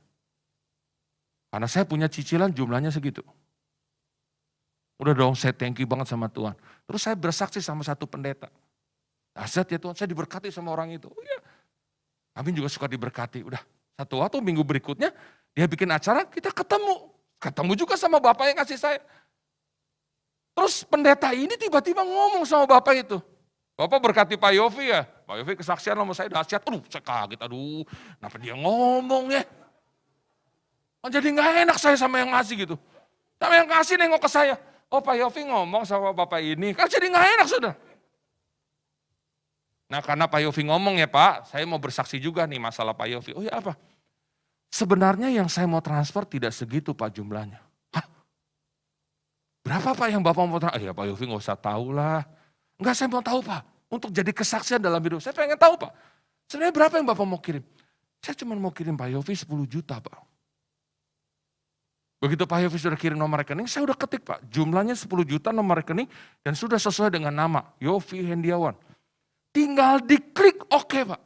Karena saya punya cicilan jumlahnya segitu. Udah dong saya thank you banget sama Tuhan. Terus saya bersaksi sama satu pendeta. Dahsyat ya Tuhan, saya diberkati sama orang itu. Oh, ya. Kami juga suka diberkati. Udah satu waktu minggu berikutnya dia bikin acara, kita ketemu. Ketemu juga sama bapak yang kasih saya. Terus pendeta ini tiba-tiba ngomong sama bapak itu. Bapak berkati Pak Yofi ya. Pak Yofi kesaksian sama saya dahsyat. Saya kaget, aduh kenapa dia ngomong ya. Jadi gak enak saya sama yang ngasih gitu. Sama yang kasih nengok ke saya. Oh Pak Yofi ngomong sama bapak ini. Kan jadi gak enak sudah. Nah karena Pak Yofi ngomong ya Pak, saya mau bersaksi juga nih masalah Pak Yofi. Oh ya apa? Sebenarnya yang saya mau transfer tidak segitu Pak jumlahnya. Hah? Berapa Pak yang Bapak mau transfer? Ya Pak Yofi gak usah tahu lah. Enggak, saya mau tahu Pak. Untuk jadi kesaksian dalam hidup. Saya pengen tahu Pak. Sebenarnya berapa yang Bapak mau kirim? Saya cuma mau kirim Pak Yofi 10 juta Pak. Begitu Pak Yofi sudah kirim nomor rekening, saya udah ketik Pak. Jumlahnya 10 juta nomor rekening dan sudah sesuai dengan nama. Yofi Hendiawan. Tinggal diklik oke Pak.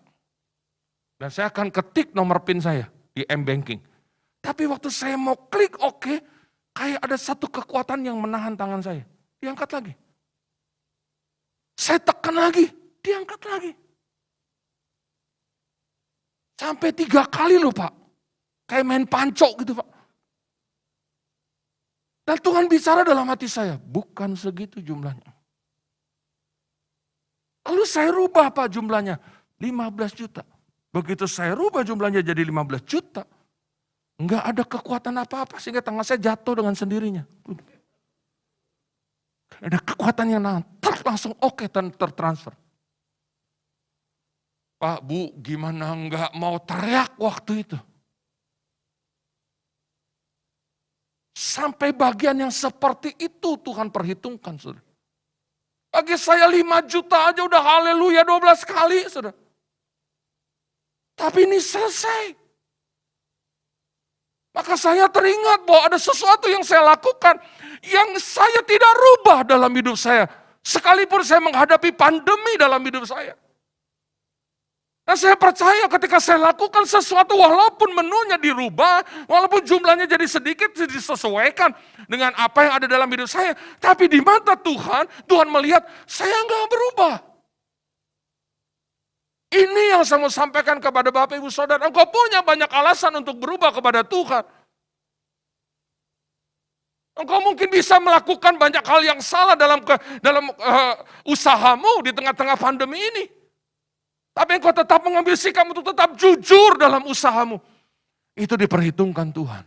Dan saya akan ketik nomor PIN saya di M-Banking. Tapi waktu saya mau klik oke, kayak ada satu kekuatan yang menahan tangan saya. Diangkat lagi. Saya tekan lagi, diangkat lagi. Sampai 3 kali loh Pak. Kayak main pancok gitu Pak. Dan Tuhan bicara dalam hati saya, bukan segitu jumlahnya. Lalu saya rubah Pak jumlahnya, 15 juta. Begitu saya rubah jumlahnya jadi 15 juta, enggak ada kekuatan apa-apa sehingga tangan saya jatuh dengan sendirinya. Ada kekuatan yang langsung oke tertransfer. Pak, Bu, gimana enggak mau teriak waktu itu? Sampai bagian yang seperti itu Tuhan perhitungkan, saudara. Bagi saya 5 juta aja udah haleluya 12 kali, saudara. Tapi ini selesai. Maka saya teringat bahwa ada sesuatu yang saya lakukan yang saya tidak rubah dalam hidup saya. Sekalipun saya menghadapi pandemi dalam hidup saya. Dan saya percaya ketika saya lakukan sesuatu walaupun menunya dirubah, walaupun jumlahnya jadi sedikit disesuaikan dengan apa yang ada dalam hidup saya. Tapi di mata Tuhan, Tuhan melihat saya enggak berubah. Ini yang saya mau sampaikan kepada Bapak Ibu Saudara. Engkau punya banyak alasan untuk berubah kepada Tuhan. Engkau mungkin bisa melakukan banyak hal yang salah dalam usahamu di tengah-tengah pandemi ini. Tapi engkau tetap mengambil sikap untuk tetap jujur dalam usahamu. Itu diperhitungkan Tuhan.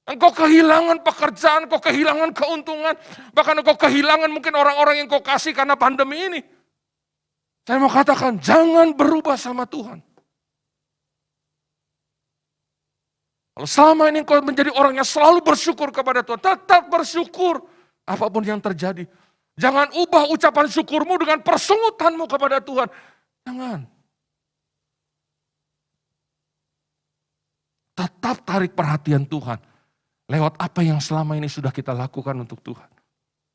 Engkau kehilangan pekerjaan, engkau kehilangan keuntungan. Bahkan engkau kehilangan mungkin orang-orang yang engkau kasih karena pandemi ini. Saya mau katakan, jangan berubah sama Tuhan. Kalau selama ini engkau menjadi orang yang selalu bersyukur kepada Tuhan, tetap bersyukur apapun yang terjadi. Jangan ubah ucapan syukurmu dengan persungutanmu kepada Tuhan. Jangan. Tetap tarik perhatian Tuhan lewat apa yang selama ini sudah kita lakukan untuk Tuhan.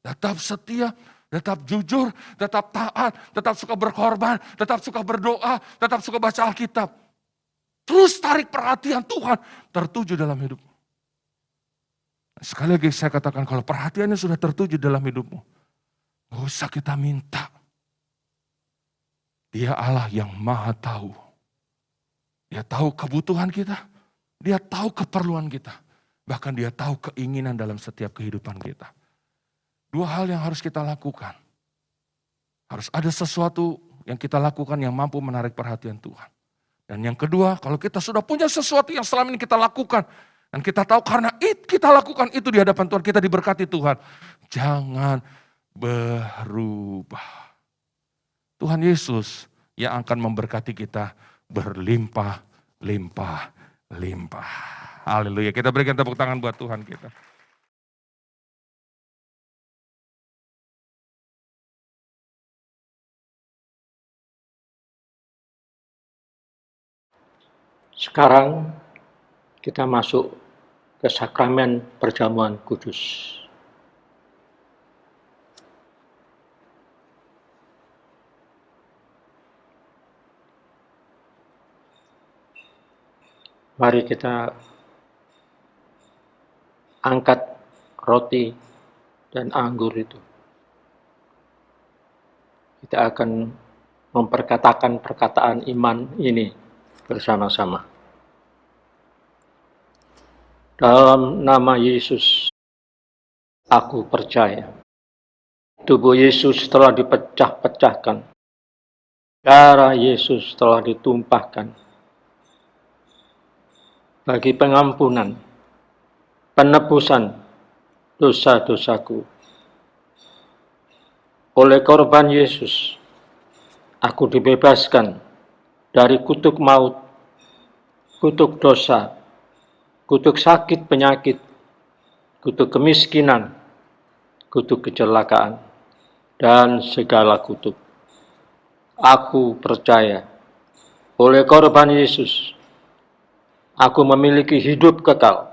Tetap setia, tetap jujur, tetap taat, tetap suka berkorban, tetap suka berdoa, tetap suka baca Alkitab. Terus tarik perhatian Tuhan tertuju dalam hidupmu. Sekali lagi saya katakan, kalau perhatiannya sudah tertuju dalam hidupmu, gak usah kita minta. Dia Allah yang maha tahu. Dia tahu kebutuhan kita, dia tahu keperluan kita. Bahkan dia tahu keinginan dalam setiap kehidupan kita. Dua hal yang harus kita lakukan. Harus ada sesuatu yang kita lakukan yang mampu menarik perhatian Tuhan. Dan yang kedua, kalau kita sudah punya sesuatu yang selama ini kita lakukan, dan kita tahu karena kita lakukan itu di hadapan Tuhan, kita diberkati Tuhan. Jangan berubah. Tuhan Yesus yang akan memberkati kita berlimpah-limpah. Haleluya, kita berikan tepuk tangan buat Tuhan kita. Sekarang kita masuk ke sakramen perjamuan kudus. Mari kita angkat roti dan anggur itu. Kita akan memperkatakan perkataan iman ini bersama-sama. Dalam nama Yesus, aku percaya. Tubuh Yesus telah dipecah-pecahkan. Darah Yesus telah ditumpahkan bagi pengampunan, penebusan dosa-dosaku. Oleh korban Yesus, aku dibebaskan dari kutuk maut, kutuk dosa, kutuk sakit penyakit, kutuk kemiskinan, kutuk kecelakaan, dan segala kutuk. Aku percaya, oleh korban Yesus, aku memiliki hidup kekal,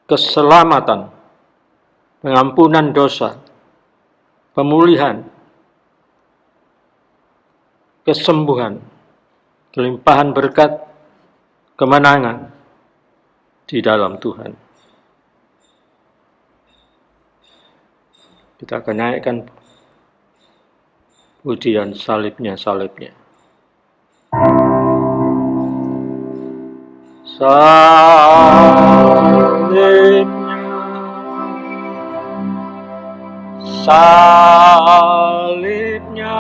keselamatan, pengampunan dosa, pemulihan, kesembuhan, kelimpahan berkat, kemenangan di dalam Tuhan. Kita akan naikkan pujian salibnya. Salibnya, salibnya,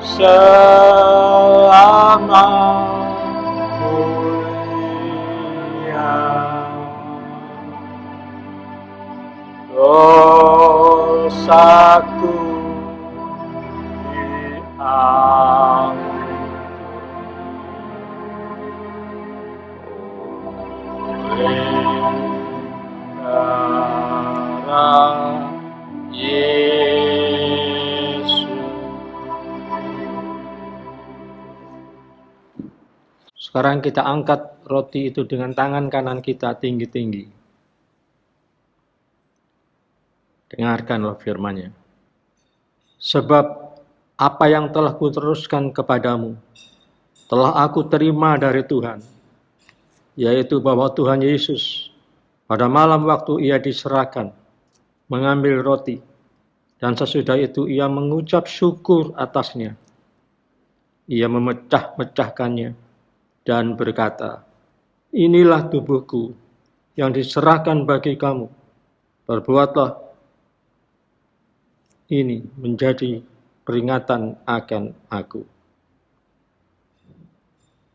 selamat mulia, dosaku diampuni oleh darah Yesus. Sekarang kita angkat roti itu dengan tangan kanan kita tinggi-tinggi. Dengarkanlah firman-Nya. Sebab apa yang telah kuteruskan kepadamu, telah aku terima dari Tuhan, yaitu bahwa Tuhan Yesus pada malam waktu Ia diserahkan, mengambil roti, Dan sesudah itu ia mengucap syukur atasnya. Ia memecah-mecahkannya dan berkata, "Inilah tubuhku yang diserahkan bagi kamu. Perbuatlah ini menjadi peringatan akan aku."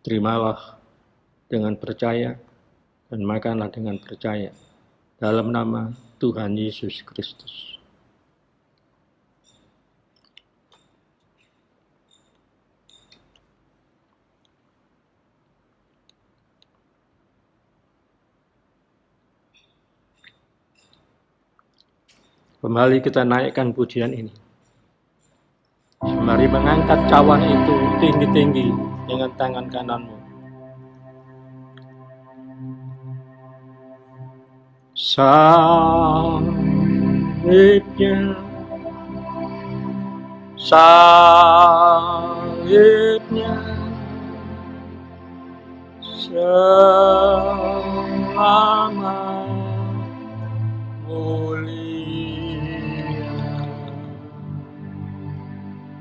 Terimalah dengan percaya dan makanlah dengan percaya dalam nama Tuhan Yesus Kristus. Kembali kita naikkan pujian ini. Mari mengangkat cawan itu tinggi-tinggi dengan tangan kananmu. Salibnya, salibnya, selama mulia.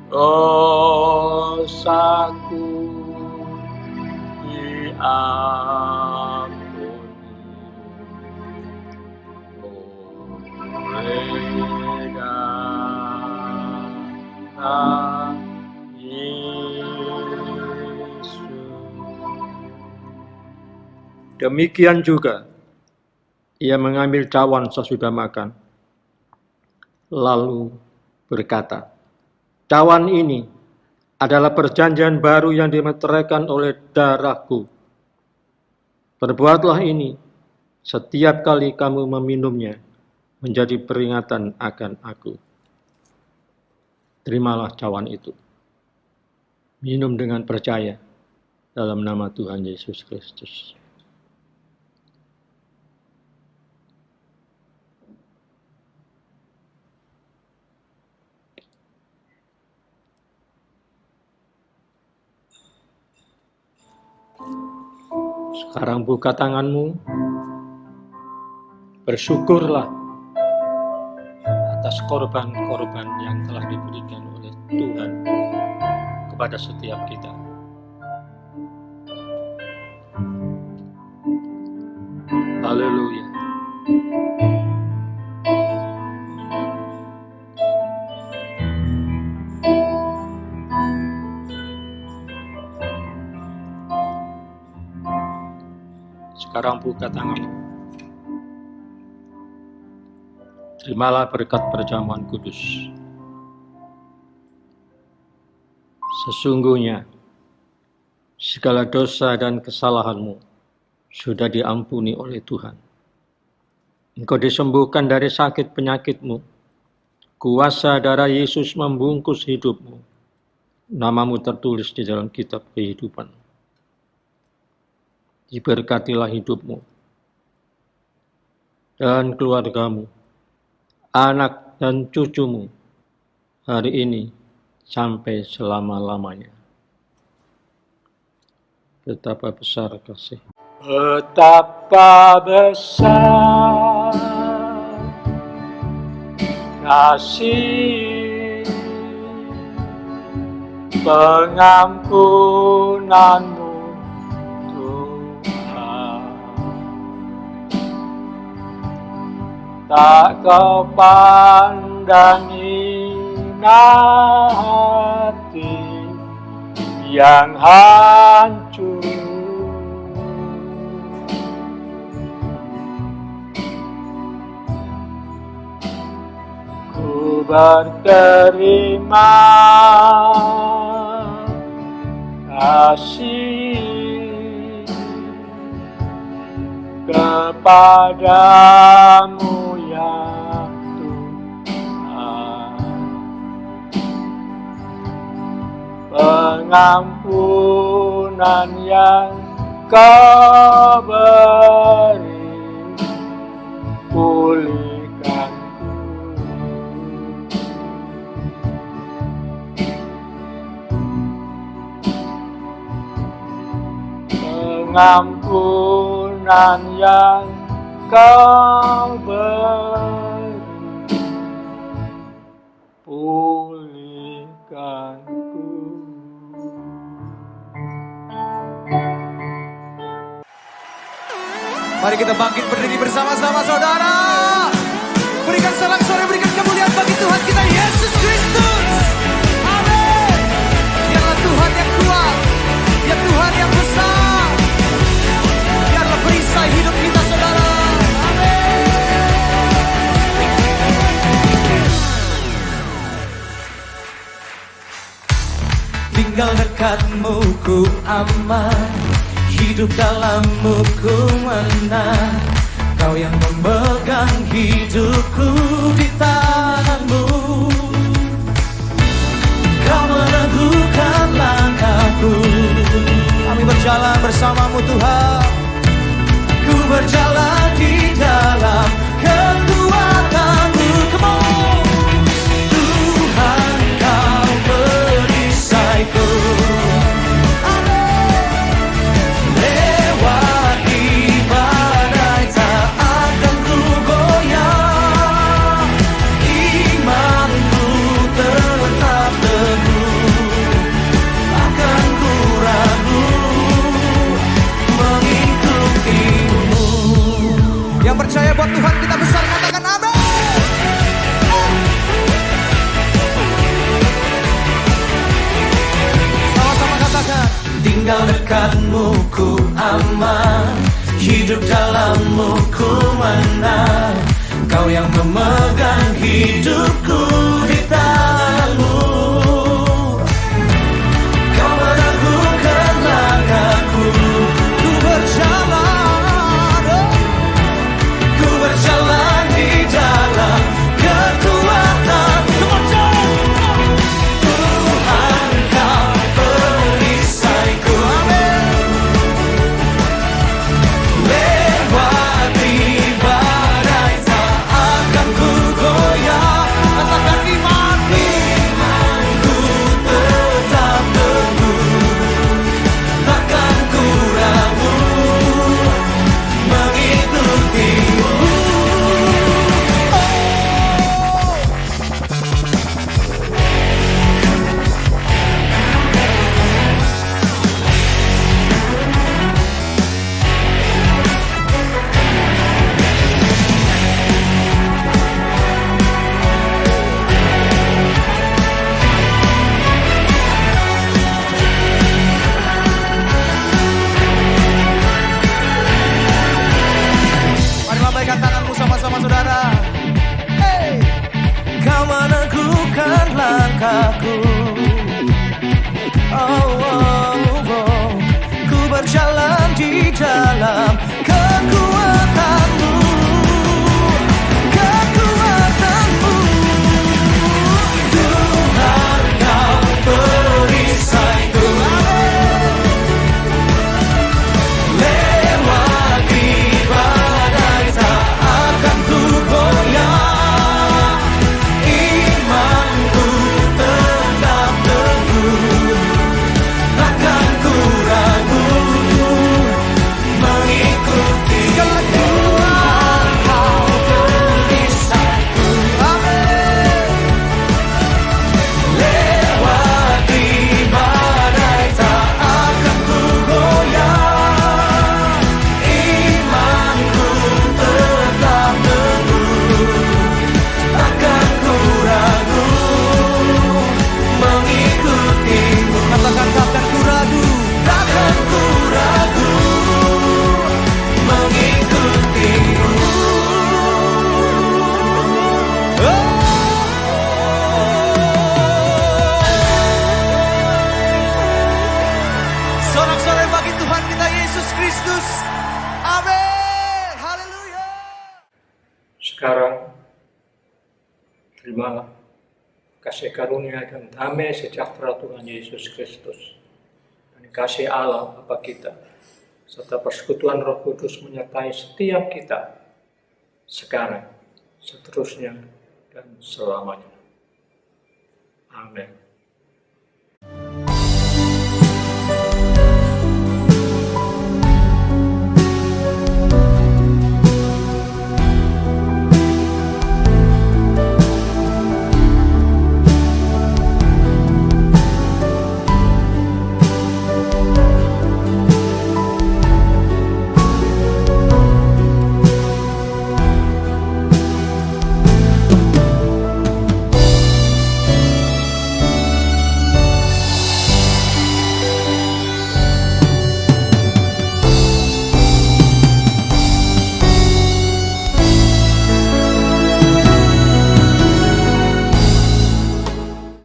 Dosaku diampuni oleh darah Yesus. Demikian juga ia mengambil cawan sesudah makan, lalu berkata, "Cawan ini adalah perjanjian baru yang dimeteraikan oleh darahku. Perbuatlah ini setiap kali kamu meminumnya menjadi peringatan akan aku." Terimalah cawan itu. Minum dengan percaya dalam nama Tuhan Yesus Kristus. Sekarang buka tanganmu, bersyukurlah atas korban-korban yang telah diberikan oleh Tuhan kepada setiap kita. Haleluya. Sekarang buka tanganmu. Terimalah berkat perjamuan kudus. Sesungguhnya segala dosa dan kesalahanmu sudah diampuni oleh Tuhan. Engkau disembuhkan dari sakit penyakitmu. Kuasa darah Yesus membungkus hidupmu. Namamu tertulis di dalam kitab kehidupan. Diberkatilah hidupmu dan keluargamu, anak dan cucumu hari ini sampai selama-lamanya. Betapa besar kasih. Betapa besar kasih pengampunanmu, tak kau pandangi hati yang hancur. Ku berterima kasih kepadamu ya Tuhan, pengampunan yang Kau beri, pulihkanku. Pengampunan yang Kau beri, Mari kita bangkit berdiri bersama-sama saudara. Berikan sorak-sorai, berikan kemuliaan bagi Tuhan kita Yesus Kristus. Amin. Dialah Tuhan yang kuat, dia Tuhan yang besar. Biarlah perisai hidup kita saudara. Amin. Tinggal dekatmu ku aman, hidup dalammu ku menang. Kau yang memegang hidupku di tanganmu. Kau meneguhkan langkahku. Kami berjalan bersamamu Tuhan. Ku berjalan di dalam kekuatan-Mu. Come on. Tuhan Kau perisaiku. Yang percaya buat Tuhan kita besar katakan amin. Sama-sama katakan. Tinggal dekatmu ku aman, hidup dalammu ku menang. Kau yang memegang hidupku di tanganmu. Kau meneguhkan langkahku. Ku berjalan di dalam kekuatan Tuhan Kau perisaiku. Amin. Lewati badai tak akan ku goyah. Katakan imanku tetap teguh, takkan ku ragu mengikutimu. Mari lambaikan tanganmu sama-sama saudara. Hey. Kau meneguhkan langkahku. Ku berjalan di dalam kekuatan-Mu. Tuhan Kau perisaiku. Lewati badai tak akan ku goyah. Imanku tetap teguh, takkan ku ragu mengikuti. Tuhan Kau perisaiku. Amin. Lewati badai tak akan ku goyah. Imanku tetap teguh, takkan ku ragu mengikutimu. Katakan takkan ku ragu, takkan ku ragu mengikutimu. Sorak-sorai bagi Tuhan kita Yesus Kristus. Amin. Haleluya. Sekarang, terimalah kasih karunia dan damai sejahtera Tuhan Yesus Kristus, dan kasih Allah Bapa kita, serta persekutuan Roh Kudus menyertai setiap kita, sekarang, seterusnya, dan selamanya. Amin.